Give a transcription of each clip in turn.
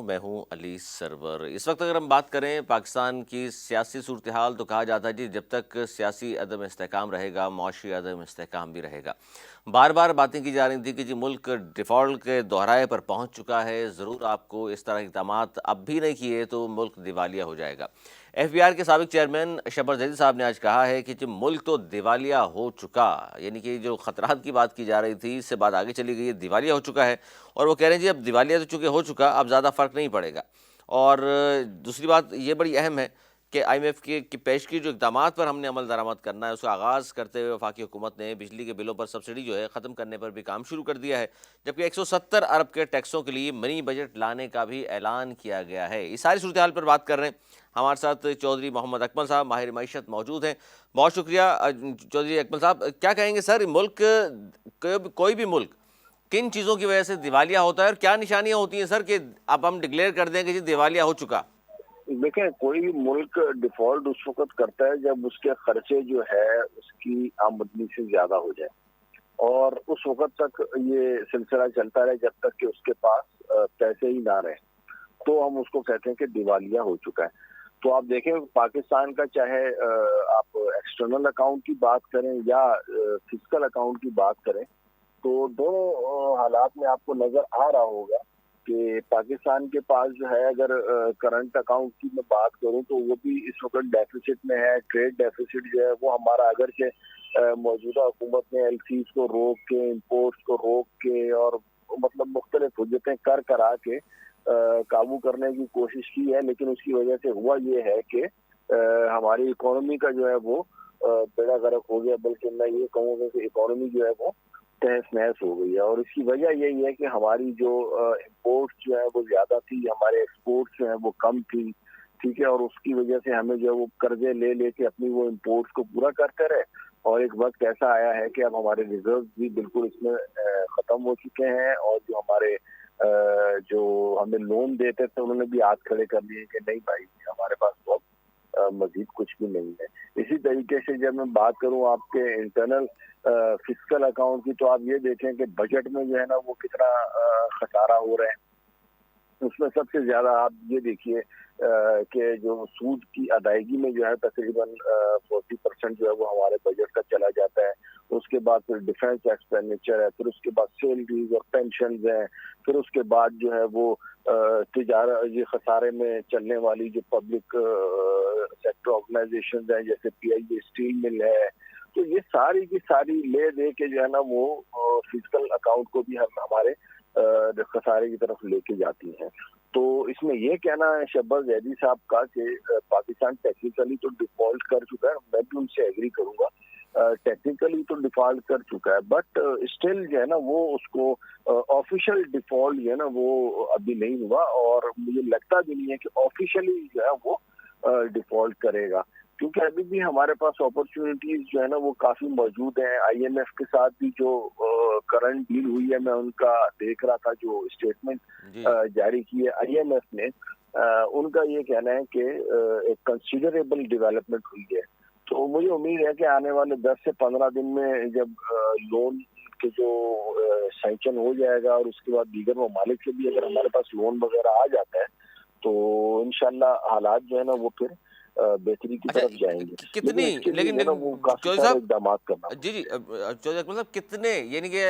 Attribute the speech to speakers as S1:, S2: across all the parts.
S1: میں ہوں علی سرور۔ اس وقت اگر ہم بات کریں پاکستان کی سیاسی صورتحال تو کہا جاتا ہے جی جب تک سیاسی عدم استحکام رہے گا معاشی عدم استحکام بھی رہے گا۔ بار بار باتیں کی جا رہی تھی کہ جی ملک ڈیفالٹ کے دہرائے پر پہنچ چکا ہے، ضرور آپ کو اس طرح اقدامات اب بھی نہیں کیے تو ملک دیوالیہ ہو جائے گا۔ ایف بی آر کے سابق چیئرمین شبر زیدی صاحب نے آج کہا ہے کہ جب ملک تو دیوالیہ ہو چکا، یعنی کہ جو خطرات کی بات کی جا رہی تھی اس سے بات آگے چلی گئی ہے، دیوالیہ ہو چکا ہے، اور وہ کہہ رہے ہیں جی اب دیوالیہ تو چونکہ ہو چکا اب زیادہ فرق نہیں پڑے گا۔ اور دوسری بات یہ بڑی اہم ہے کہ آئی ایم ایف کی پیش کی جو اقدامات پر ہم نے عمل درآمد کرنا ہے اس کا آغاز کرتے ہوئے وفاقی حکومت نے بجلی کے بلوں پر سبسڈی جو ہے ختم کرنے پر بھی کام شروع کر دیا ہے، جبکہ 170 ارب کے ٹیکسوں کے لیے منی بجٹ لانے کا بھی اعلان کیا گیا ہے۔ اس ساری صورتحال پر بات کر رہے ہیں، ہمارے ساتھ چودھری محمد اکمل صاحب ماہر معیشت موجود ہیں۔ بہت شکریہ چودھری اکمل صاحب۔ کیا کہیں گے سر، ملک کوئی بھی ملک کن چیزوں کی وجہ سے دیوالیہ ہوتا ہے اور کیا نشانیاں ہوتی ہیں سر کہ اب ہم ڈکلیئر کر دیں کہ جی دیوالیہ ہو چکا؟
S2: دیکھیں، کوئی بھی ملک ڈیفالٹ اس وقت کرتا ہے جب اس کے خرچے جو ہے اس کی آمدنی سے زیادہ ہو جائے، اور اس وقت تک یہ سلسلہ چلتا رہے جب تک کہ اس کے پاس پیسے ہی نہ رہے، تو ہم اس کو کہتے ہیں کہ دیوالیہ ہو چکا ہے۔ تو آپ دیکھیں پاکستان کا، چاہے آپ ایکسٹرنل اکاؤنٹ کی بات کریں یا فزیکل اکاؤنٹ کی بات کریں، تو دونوں حالات میں آپ کو نظر آ رہا ہوگا کہ پاکستان کے پاس جو ہے، اگر کرنٹ اکاؤنٹ کی میں بات کروں تو وہ بھی اس وقت ڈیفیسٹ میں ہے۔ ٹریڈ ڈیفیسٹ جو ہے وہ ہمارا، اگرچہ موجودہ حکومت نے ایل سیز کو روک کے، امپورٹس کو روک کے اور مطلب مختلف حجتیں کرا کے قابو کرنے کی کوشش کی ہے، لیکن اس کی وجہ سے ہوا یہ ہے کہ ہماری اکانومی کا جو ہے وہ بیڑا غرق ہو گیا، بلکہ میں یہ کہوں گا کہ اکانومی جو ہے وہ تہس نہس ہو گئی ہے۔ اور اس کی وجہ یہی ہے کہ ہماری جو امپورٹس جو ہے وہ زیادہ تھی، ہمارے ایکسپورٹس جو ہے وہ کم تھی، ٹھیک ہے، اور اس کی وجہ سے ہمیں جو ہے وہ قرضے لے کے اپنی وہ امپورٹس کو پورا کرتے رہے، اور ایک وقت ایسا آیا ہے کہ اب ہمارے ریزرو بھی بالکل اس میں ختم ہو چکے ہیں، اور جو ہمارے جو ہمیں لون دیتے تھے انہوں نے بھی ہاتھ کھڑے کر لیے کہ نہیں بھائی، ہمارے پاس تو مزید کچھ بھی نہیں ہے۔ اسی طریقے سے جب میں بات کروں آپ کے انٹرنل فزیکل اکاؤنٹ کی، تو آپ یہ دیکھیں کہ بجٹ میں جو ہے نا وہ کتنا خسارہ ہو رہا ہے۔ اس میں سب سے زیادہ آپ یہ دیکھیے کہ جو سود کی ادائیگی میں جو ہے تقریباً 40% جو ہے وہ ہمارے بجٹ کا چلا جاتا ہے۔ اس کے بعد پھر ڈیفینس ایکسپینڈیچر ہے، پھر اس کے بعد سیلریز اور پینشنز ہیں، پھر اس کے بعد جو ہے وہ تجارت، یہ خسارے میں چلنے والی جو پبلک سیکٹر آرگنائزیشنز ہیں جیسے پی آئی اے اسٹیل مل ہے، تو یہ ساری کی ساری لے دے کے جو ہے نا وہ فزیکل اکاؤنٹ کو بھی ہمارے خسارے کی طرف لے کے جاتی ہیں۔ تو اس میں یہ کہنا ہے شبر زیدی صاحب کا کہ پاکستان ٹیکنیکلی تو ڈیفالٹ کر چکا ہے، میں بھی ان سے ایگری کروں گا، ٹیکنیکلی تو ڈیفالٹ کر چکا ہے، بٹ اسٹل جو ہے نا وہ اس کو آفیشیل ڈیفالٹ جو ہے نا وہ ابھی نہیں ہوا، اور مجھے لگتا بھی نہیں ہے کہ آفیشیلی جو ہے وہ ڈیفالٹ کرے گا، کیونکہ ابھی بھی ہمارے پاس اپرچونٹیز جو ہے نا وہ کافی موجود ہیں۔ آئی ایم ایف کے ساتھ بھی جو کرنٹ ڈیل ہوئی ہے، میں ان کا دیکھ رہا تھا جو اسٹیٹمنٹ جاری کی ہے آئی ایم ایف نے، ان کا یہ کہنا ہے کہ ایک کنسیڈریبل ڈیولپمنٹ ہوئی ہے۔ تو مجھے امید ہے کہ آنے والے 10 سے 15 دن میں جب لون کے جو سینکشن ہو جائے گا، اور اس کے بعد دیگر ممالک سے بھی اگر ہمارے پاس لون وغیرہ آ جاتا ہے، تو انشاءاللہ حالات جو ہے نا وہ پھر بہتری کی طرف جائیں گے،
S1: کتنی
S2: لیکن وہ کافی
S1: چودھری
S2: سارے
S1: صاحب،
S2: اقدامات کرنا
S1: جی چودھری اکمل صاحب، کتنے، یعنی کہ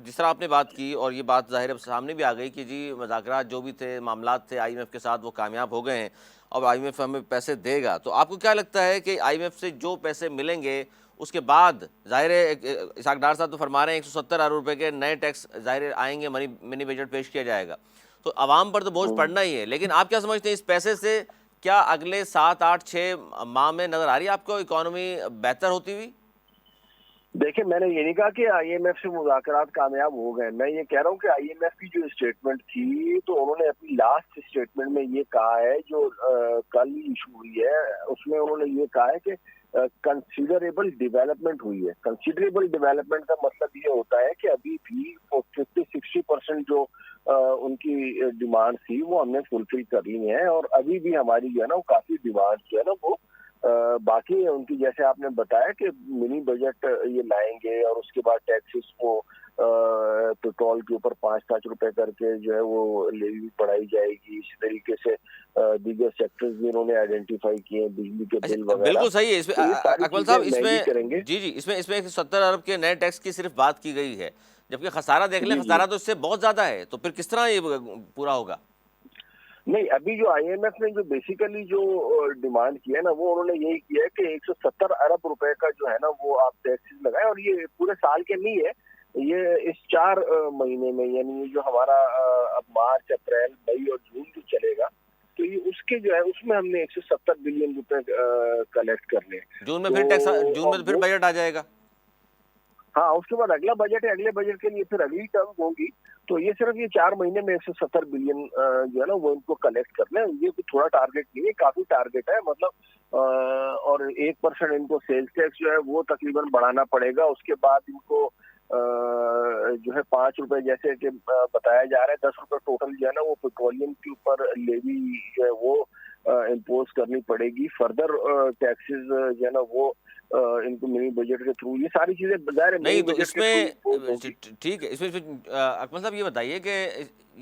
S1: جس طرح آپ نے بات کی اور یہ بات ظاہر سامنے بھی آ گئی کہ جی مذاکرات جو بھی تھے، معاملات تھے آئی ایم ایف کے ساتھ، وہ کامیاب ہو گئے ہیں، اب آئی ایم ایف ہمیں پیسے دے گا، تو آپ کو کیا لگتا ہے کہ آئی ایم ایف سے جو پیسے ملیں گے اس کے بعد ظاہر ہے اسحاق ڈار صاحب تو فرما رہے ہیں 170 ارب روپے کے نئے ٹیکس ظاہر آئیں گے، منی بجٹ پیش کیا جائے گا، تو عوام پر تو بوجھ پڑنا ہی ہے، لیکن آپ کیا سمجھتے ہیں اس پیسے سے کیا اگلے 7 8 6 ماہ میں نظر آ رہی ہے آپ کو اکانومی بہتر ہوتی ہوئی؟
S2: دیکھیں، میں نے یہ نہیں کہا کہ آئی ایم ایف سے مذاکرات کامیاب ہو گئے، میں یہ کہہ رہا ہوں کہ آئی ایم ایف کی جو اسٹیٹمنٹ تھی، تو انہوں نے اپنی لاسٹ اسٹیٹمنٹ میں یہ کہا ہے، جو کل ایشو ہوئی ہے اس میں انہوں نے یہ کہا ہے کہ کنسیڈریبل ڈیولپمنٹ ہوئی ہے۔ کنسیڈریبل ڈیولپمنٹ کا مطلب یہ ہوتا ہے کہ ابھی بھی 50-60% جو ان کی ڈیمانڈ تھی وہ ہم نے فلفل کر لی ہے، اور ابھی بھی ہماری جو ہے نا وہ کافی ڈیمانڈ جو ہے نا وہ باقی ہے ان کی، جیسے آپ نے بتایا کہ منی بجٹ یہ لائیں گے اور اس کے بعد ٹیکسز کو पेट्रोल के ऊपर 5-5 रुपए करके जो है वो लेवी बढ़ाई जाएगी। इसी तरीके से दीगर सेक्टर्स भी उन्होंने आइडेंटिफाई किए हैं, बिजली के बिल
S1: अच्छा,
S2: वगैरह।
S1: बिल्कुल सही है। इसमें
S2: तो ये सारी
S1: अकमल
S2: चीजें
S1: साहब,
S2: महंगी
S1: इसमें
S2: करेंगे।
S1: जी जी, इसमें 170 अरब के नए टैक्स की सिर्फ बात की गई है, जबकि खसारा देख लें,
S2: जी जी।
S1: खसारा तो इससे बहुत ज्यादा है। तो फिर किस तरह ये पूरा होगा?
S2: नहीं, अभी जो आईएमएफ ने जो बेसिकली जो डिमांड किया है ना, वो उन्होंने यही किया है कि 170 अरब रुपए का जो है ना वो आप टैक्सेस लगाएं, और ये पूरे साल के नहीं है, ये इस 4 महीने में, यानी ये जो हमारा अब मार्च, अप्रैल, मई और जून जो चलेगा, तो ये उसके जो है उसमें हमने 170 बिलियन रुपए कलेक्ट करने हैं।
S1: जून में
S2: तो
S1: फिर टैक्स, जून में
S2: और
S1: तो फिर
S2: वो,
S1: बजट आ जाएगा।
S2: हाँ, उसके बाद अगला बजट है, अगले बजट के लिए फिर अगली टर्म होगी। तो ये सिर्फ ये 4 महीने में 170 बिलियन जो है ना वो इनको कलेक्ट करना है। ये कोई थोड़ा टारगेट नहीं है, काफी टारगेट है, मतलब और 1% इनको सेल्स टैक्स जो है वो तकरीबन बढ़ाना पड़ेगा। उसके बाद इनको जो है 5 रुपए जैसे कि बताया जा रहा है, 10 रुपए टोटल जो है ना वो पेट्रोलियम के ऊपर लेवी जो है वो इम्पोज करनी पड़ेगी। फर्दर टैक्सेस जो है ना वो इनको मिनी बजट के थ्रू, ये सारी चीजें ज़ाहिर है
S1: नहीं
S2: मिनी
S1: तो
S2: बजट के थ्रू इम्पोज
S1: इसमें
S2: होगी।
S1: ठीक है, इसमें अकमल साहब ये बताइए कि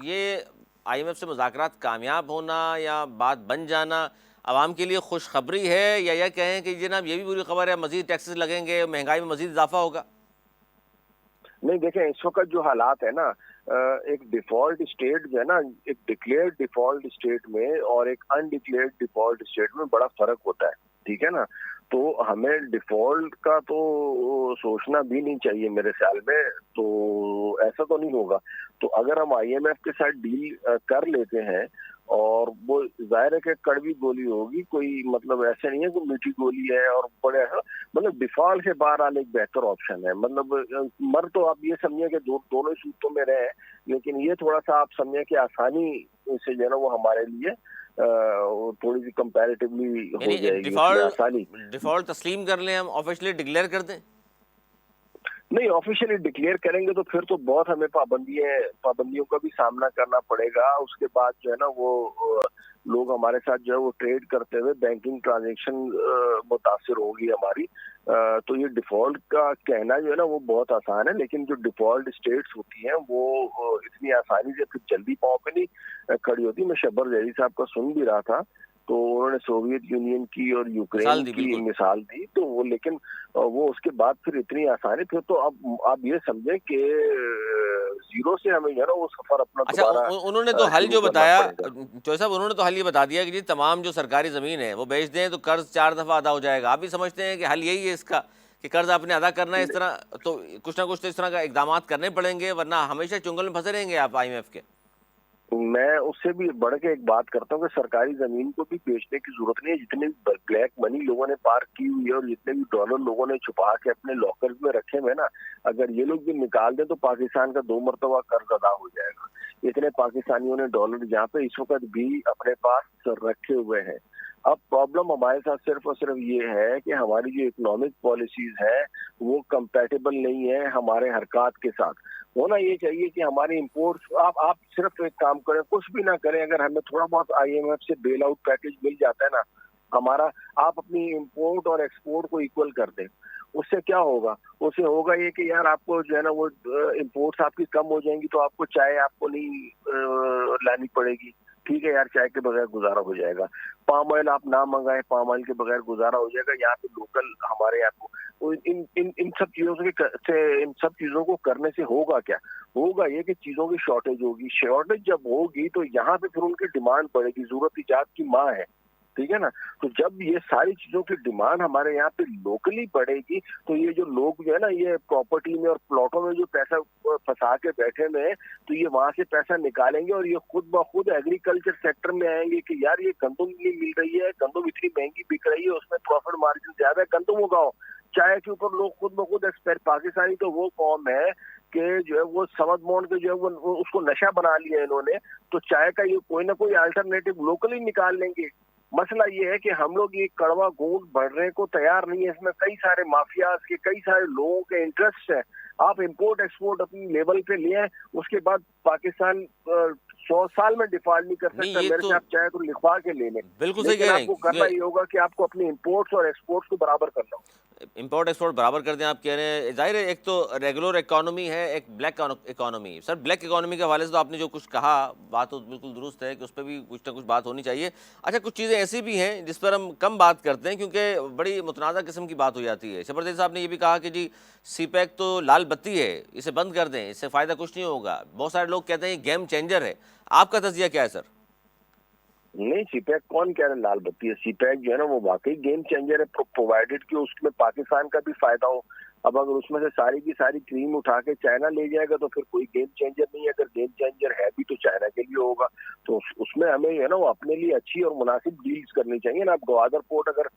S1: ये आईएमएफ से मुज़ाकरात कामयाब होना या बात बन जाना आवाम के लिए खुशखबरी है, या यह कहें कि जनाब ये भी बुरी खबर है, मजीद टैक्सेस लगेंगे, महंगाई में मजीद इजाफा होगा?
S2: नहीं, देखें, इस वक्त जो हालात है ना, एक डिफॉल्ट स्टेट जो है ना, एक डिक्लेयर्ड डिफॉल्ट स्टेट में और एक अनडिक्लेयर्ड डिफॉल्ट स्टेट में बड़ा फर्क होता है, ठीक है ना। तो हमें डिफॉल्ट का तो सोचना भी नहीं चाहिए मेरे ख्याल में, तो ऐसा तो नहीं होगा। तो अगर हम आईएमएफ के साथ डील कर लेते हैं, और वो जाहिर है कि कड़वी गोली होगी, कोई मतलब ऐसे नहीं है कि मीठी गोली है और बड़े, मतलब डिफॉल्ट से बाहर आने एक बेहतर ऑप्शन है। मतलब मर तो आप ये समझिए कि दोनों सूत्रों में रहे, लेकिन ये थोड़ा सा आप समझिए कि आसानी से जो है ना वो हमारे लिए थोड़ी सी कंपैरेटिवली हो
S1: यानी
S2: जाएगी, उसमें
S1: डिफ़ॉल्ट
S2: आसानी।
S1: डिफ़ॉल्ट तस्लीम कर लें, हम ऑफिशियली डिक्लेयर कर दें?
S2: नहीं, ऑफिशियली डिक्लेयर करेंगे तो फिर तो बहुत हमें पाबंदियों का भी सामना करना पड़ेगा। उसके बाद जो है ना वो लोग हमारे साथ जो है वो ट्रेड करते हुए बैंकिंग ट्रांजैक्शन मुतासिर होगी हमारी। तो ये डिफॉल्ट का कहना जो है ना वो बहुत आसान है, लेकिन जो डिफॉल्ट स्टेट्स होती हैं वो इतनी आसानी से फिर जल्दी पाँव पे नहीं खड़ी होती। मैं शब्बर जैदी साहब का सुन भी रहा था, तो उन्होंने सोवियत यूनियन की और यूक्रेन
S1: मिसाल दी,
S2: की
S1: बिल्कुल।
S2: मिसाल दी, तो वो, लेकिन वो उसके बाद फिर इतनी आसानी, फिर तो अब आप ये समझें कि जीरो से हमें जो है ना वो सफर अपना
S1: अच्छा,
S2: दोबारा
S1: उन्होंने तो हल
S2: शुरू
S1: जो
S2: करना
S1: बताया,
S2: पड़ेगा।
S1: चौधरी साहब, उन्होंने तो हल ये बता दिया कि जी तमाम जो सरकारी ज़मीन है वो बेच दें तो कर्ज 4 दफ़ा अदा हो जाएगा। आप भी समझते हैं कि हल यही है इसका, कि कर्ज आपने अदा करना है? इस तरह तो कुछ ना कुछ तो इस तरह का इकदाम करने पड़ेंगे, वरना हमेशा चुंगल में फंसे रहेंगे आप आईएमएफ के।
S2: मैं उससे भी बढ़ के एक बात करता हूँ कि सरकारी जमीन को भी बेचने की जरूरत नहीं है। जितने भी ब्लैक मनी लोगों ने पार्क की हुई है और जितने भी डॉलर लोगों ने छुपा के अपने लॉकर्स में रखे हुए ना, अगर ये लोग भी निकाल दें तो पाकिस्तान का 2 मरतबा कर्ज अदा हो जाएगा। इतने पाकिस्तानियों ने डॉलर जहाँ पे इस वक्त भी अपने पास रखे हुए हैं। अब प्रॉब्लम हमारे साथ सिर्फ और सिर्फ ये है कि हमारी जो इकोनॉमिक पॉलिसीज है वो कंपैटिबल नहीं है हमारे हरकत के साथ। होना ये चाहिए कि हमारे इंपोर्ट्स, आप सिर्फ एक काम करें, कुछ भी ना करें, अगर हमें थोड़ा बहुत आईएमएफ से बेल आउट पैकेज मिल जाता है ना हमारा, आप अपनी इंपोर्ट और एक्सपोर्ट को इक्वल कर दें, उससे क्या होगा? उससे होगा ये कि यार आपको जो है ना वो इंपोर्ट्स आपकी कम हो जाएंगी, तो आपको चाय आपको नहीं लानी पड़ेगी। ठीक है यार, चाय के बगैर गुजारा हो जाएगा। पाम ऑयल आप ना मंगाएं, पाम ऑयल के बगैर गुजारा हो जाएगा। यहाँ पे लोकल हमारे यहाँ को इन सब चीजों इन सब चीजों को करने से होगा क्या? होगा ये कि चीजों की शॉर्टेज होगी। शॉर्टेज जब होगी तो यहाँ पे फिर उनकी डिमांड बढ़ेगी। जरूरत इजाद की माँ है, ठीक है ना। तो जब ये सारी चीजों की डिमांड हमारे यहाँ पे लोकली बढ़ेगी, तो ये जो लोग जो है ना ये प्रॉपर्टी में और प्लॉटों में जो पैसा फंसा के बैठे हुए हैं, तो ये वहां से पैसा निकालेंगे और ये खुद ब खुद एग्रीकल्चर सेक्टर में आएंगे कि यार ये गंदम नहीं मिल रही है, गंदम इतनी महंगी बिक रही है, उसमें प्रॉफिट मार्जिन ज्यादा है, गंदम उगाओ। चाय के ऊपर लोग खुद ब खुद एक्सपेक्ट, पाकिस्तानी तो वो कौम है कि जो है वो समझ मोन के जो है वो उसको नशा बना लिया इन्होंने, तो चाय का ये कोई ना कोई अल्टरनेटिव लोकली निकाल लेंगे। मसला ये है कि हम लोग ये कड़वा घूंट बढ़ने को तैयार नहीं है। इसमें कई सारे माफियाज के, कई सारे लोगों के इंटरेस्ट है। आप इंपोर्ट एक्सपोर्ट अपनी लेवल पे लिए, उसके बाद पाकिस्तान 100 साल में डिफॉल्ट नहीं कर
S1: नहीं
S2: सकता,
S1: ये
S2: मेरे
S1: तो
S2: से आप चाहे तो लिखवा के ले लें,
S1: बिल्कुल सही
S2: लेकिन
S1: कह रहे
S2: आपको
S1: हैं,
S2: करना
S1: क्योंकि
S2: ये होगा कि आपको अपने इंपोर्ट्स और एक्सपोर्ट्स को बराबर करना होगा।
S1: इंपोर्ट एक्सपोर्ट बराबर कर दें, आप कह रहे हैं। जाहिर है एक तो रेगुलर इकोनॉमी है, एक black economy. Sir black economy के हवाले से तो आपने जो कुछ कहा, बात तो बिल्कुल दुरुस्त है कि उस पर भी कुछ ना कुछ बात होनी चाहिए। अच्छा, कुछ चीज़ें ऐसी भी हैं जिस पर हम कम बात करते हैं क्योंकि बड़ी मुतनाज़ा किस्म की बात हो जाती है। शब्बरज़ैद साहब ने ये भी कहा कि जी सीपैक तो लाल बत्ती है, इसे बंद कर दें, इससे फ़ायदा कुछ नहीं होगा। बहुत सारे लोग कहते हैं ये गेम चेंजर है। आपका तज़किया क्या है सर?
S2: नहीं, सीपैक कौन कह रहा है लाल बत्ती है? सीपैक जो है ना वो वाकई गेम चेंजर है, प्रोवाइडेड कि उसमें पाकिस्तान का भी फायदा हो। अब अगर उसमें से सारी की सारी क्रीम उठा के चाइना ले जाएगा तो फिर कोई गेम चेंजर नहीं है। अगर गेम चेंजर है भी तो चाइना के लिए होगा। तो उसमें हमें जो है ना वो अपने लिए अच्छी और मुनासिब डील्स करनी चाहिए ना। आप ग्वादर पोर्ट अगर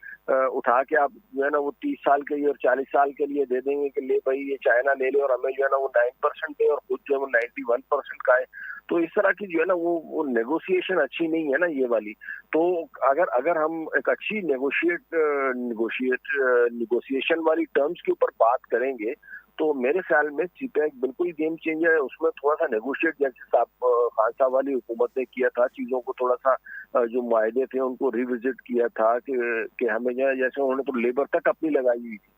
S2: उठा के आप जो है ना वो 30 साल के लिए और 40 साल के लिए दे देंगे कि ले भाई ये चाइना ले ले, और हमें जो है ना वो 9% दे और खुद जो है वो 91% का है, तो इस तरह की जो है ना वो नेगोशिएशन अच्छी नहीं है ना ये वाली। तो अगर हम एक अच्छी नेगोशिएशन वाली टर्म्स के ऊपर बात करेंगे तो मेरे ख्याल में सीपैक बिल्कुल गेम चेंजर है। उसमें थोड़ा सा नेगोशिएट जैसे खान साहब वाली हुकूमत ने किया था, चीजों को थोड़ा सा जो मुआहदे थे उनको रिविजिट किया था कि हमें जो है, जैसे उन्होंने तो लेबर तक अपनी लगाई हुई थी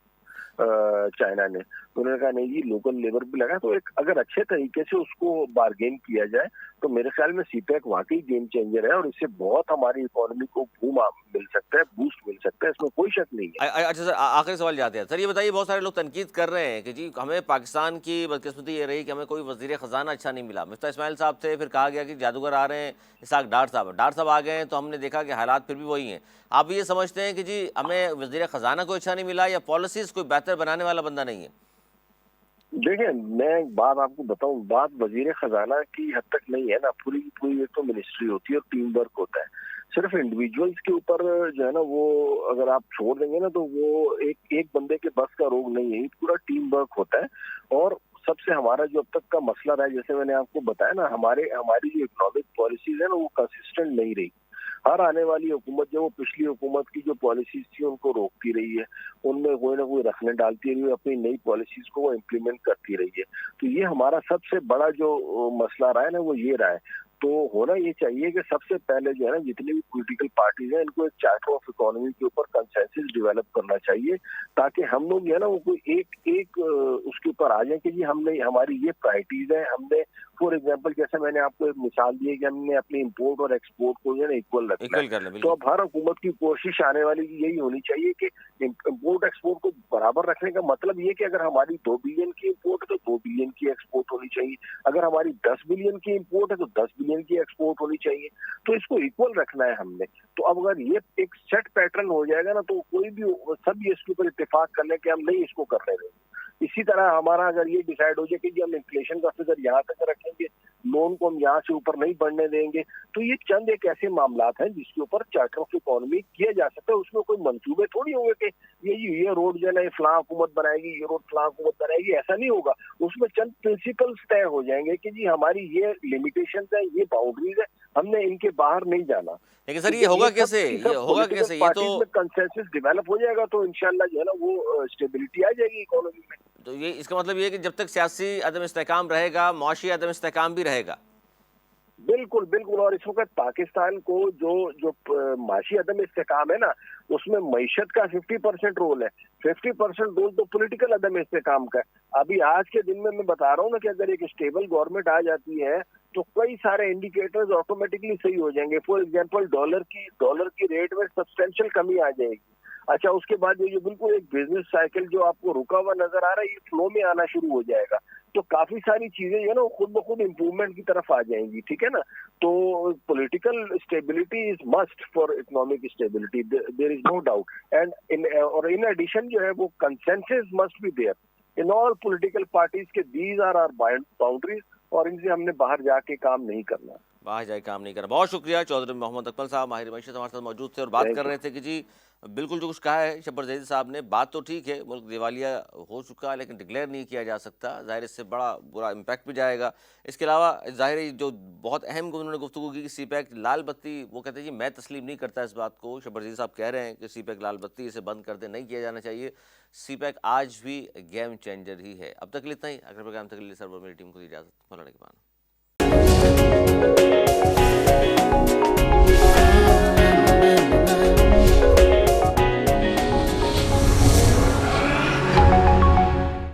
S2: चाइना ने, तो उन्होंने कहा नहीं जी लोकल लेबर भी लगा। तो एक अगर अच्छे तरीके से उसको बार्गेन किया जाए तो मेरे ख्याल में सीपैक वाकई गेम चेंजर है और इससे बहुत हमारी इकोनॉमी को बूम मिल सकता है, बूस्ट मिल सकता है, इसमें कोई शक नहीं है।
S1: अच्छा सर, आखिरी सवाल जाते हैं। सर ये बताइए, बहुत सारे लोग तनकीद कर रहे हैं कि जी हमें पाकिस्तान की बदकिस्मती ये रही कि हमें कोई वज़ीर ख़जाना अच्छा नहीं मिला। मिफ्ता इस्माइल साहब थे, फिर कहा गया कि जादूगर आ रहे हैं, इसहाक डार साहब आ गए हैं, तो हमने देखा कि हालात फिर भी वही हैं। आप ये समझते हैं कि जी हमें वज़ीर ख़जाना कोई अच्छा नहीं मिला या पॉलिसीज़ कोई बेहतर बनाने वाला बंदा नहीं है?
S2: देखिए मैं एक बात आपको बताऊं, बात वजीर खजाना की हद तक नहीं है ना। पूरी की पूरी एक तो मिनिस्ट्री होती है और टीम वर्क होता है। सिर्फ इंडिविजुअल्स के ऊपर जो है ना वो अगर आप छोड़ देंगे ना तो वो एक बंदे के बस का रोग नहीं है, ये पूरा टीम वर्क होता है। और सबसे हमारा जो अब तक का मसला रहा है, जैसे मैंने आपको बताया ना, हमारी जो इकोनॉमिक पॉलिसीज है ना वो कंसिस्टेंट नहीं रही। हर आने वाली हुकूमत जो वो पिछली हुकूमत की जो पॉलिसीज थी उनको रोकती रही है, उनमें कोई ना कोई रखने डालती रही है, अपनी नई पॉलिसीज को वो इम्प्लीमेंट करती रही है। तो ये हमारा सबसे बड़ा जो मसला रहा है ना वो ये रहा है। तो होना ये चाहिए कि सबसे पहले जो है ना जितनी भी पॉलिटिकल पार्टीज हैं इनको एक चार्टर ऑफ इकोनॉमी के ऊपर कंसेंसस डेवलप करना चाहिए, ताकि हम लोग जो है ना वो कोई एक उसके ऊपर आ जाए कि जी हमने हमारी ये प्रायोरिटीज है। हमने फॉर एग्जाम्पल जैसे मैंने आपको एक मिसाल दी है कि हमने अपने इम्पोर्ट और एक्सपोर्ट को जो है ना इक्वल रखना
S1: इक्वल कर
S2: है।
S1: लें,
S2: तो
S1: बिल्कुल।
S2: अब हर हुकूमत की कोशिश आने वाली यही होनी चाहिए कि इम्पोर्ट एक्सपोर्ट को बराबर रखने का मतलब ये कि अगर हमारी 2 बिलियन की इम्पोर्ट है तो 2 बिलियन की एक्सपोर्ट होनी चाहिए। अगर हमारी 10 बिलियन की इम्पोर्ट है तो 10 बिलियन की एक्सपोर्ट होनी चाहिए। तो इसको इक्वल रखना है हमने। तो अब अगर ये एक सेट पैटर्न हो जाएगा ना तो कोई भी सब ये इसके ऊपर इत्तेफाक कर ले कि हम नहीं इसको करने देंगे। इसी तरह हमारा अगर ये डिसाइड हो जाए कि हम इन्फ्लेशन का फिगर यहाँ तक रखेंगे, लोन को हम यहाँ से ऊपर नहीं बढ़ने देंगे, तो ये चंद एक ऐसे मामलात हैं जिसके ऊपर चार्टर ऑफ इकोनॉमी किया जा सकता है। उसमें कोई मंसूबे थोड़ी होंगे कि ये रोड जो है ना फलां हुकूमत बनाएगी, ये रोड फलां हुकूमत बनाएगी, ऐसा नहीं होगा। उसमें चंद प्रिंसिपल्स तय हो जाएंगे कि जी हमारी ये लिमिटेशन है, ये बाउंड्रीज है, हमने इनके बाहर नहीं जाना।
S1: लेकिन
S2: तो
S1: सर ये
S2: जब
S1: होगा
S2: ये सब
S1: कैसे?
S2: की
S1: ये
S2: सब
S1: होगा
S2: पॉलिटिकल
S1: कैसे? ये तो
S2: पार्टीज में कंसेंसस डेवलप हो जाएगा तो इंशाल्लाह जो है ना वो स्टेबिलिटी आ जाएगी इकोनॉमी में।
S1: तो ये इसका मतलब ये है कि जब तक सियासी अदम इस्तेहकाम रहेगा, मुआशी अदम इस्तेहकाम भी रहेगा।
S2: बिल्कुल बिल्कुल। और इस वक्त पाकिस्तान को जो जो माशी अदम इस्तेकाम है ना उसमें मईशत का 50% रोल है। 50% रोल तो पॉलिटिकल अदम इस्तेकाम का है। अभी आज के दिन में मैं बता रहा हूँ ना कि अगर एक स्टेबल गवर्नमेंट आ जाती है तो कई सारे इंडिकेटर्स ऑटोमेटिकली सही हो जाएंगे। फॉर एग्जांपल डॉलर की रेट में सब्सटेंशियल कमी आ जाएगी। अच्छा, उसके बाद ये जो बिल्कुल एक बिजनेस साइकिल जो आपको रुका हुआ नजर आ रहा है ये फ्लो में आना शुरू हो जाएगा। तो काफी सारी चीजें जो है ना वो खुद ब खुद इम्प्रूवमेंट की तरफ आ जाएंगी। ठीक है ना। तो political stability is must for economic stability, there is no doubt. In addition जो है वो consensus must be there in all political parties के दीज आर आर बाउंड्रीज, और इनसे हमने बाहर जाके काम नहीं करना।
S1: बाहर जाए काम नहीं करना। बहुत शुक्रिया। चौधरी मोहम्मद अकमल साहब माहिर मईशत हमारे साथ मौजूद थे और बात कर
S2: थैंक यू।
S1: रहे थे कि जी बिल्कुल जो कुछ कहा है शब्बरज़ैदी साहब ने, बात तो ठीक है, मुल्क दिवालिया हो चुका है लेकिन डिक्लेयर नहीं किया जा सकता। ज़ाहिर इससे बड़ा बुरा इम्पैक्ट भी जाएगा। इसके अलावा ज़ाहिर है जो बहुत अहम उन्होंने गुफ्तगू की कि सी पैक लाल बत्ती, वो कहते हैं जी मैं तस्लीम नहीं करता इस बात को। शब्बरज़ैदी साहब कह रहे हैं कि सी पैक लाल बत्ती, इसे बंद कर दे, नहीं किया जाना चाहिए। सी पैक आज भी गेम चेंजर ही है। अब तक इतना ही। अगर प्रोग्राम तक लिए सर मेरी टीम को दी इजाज़त। मौलाना के पान।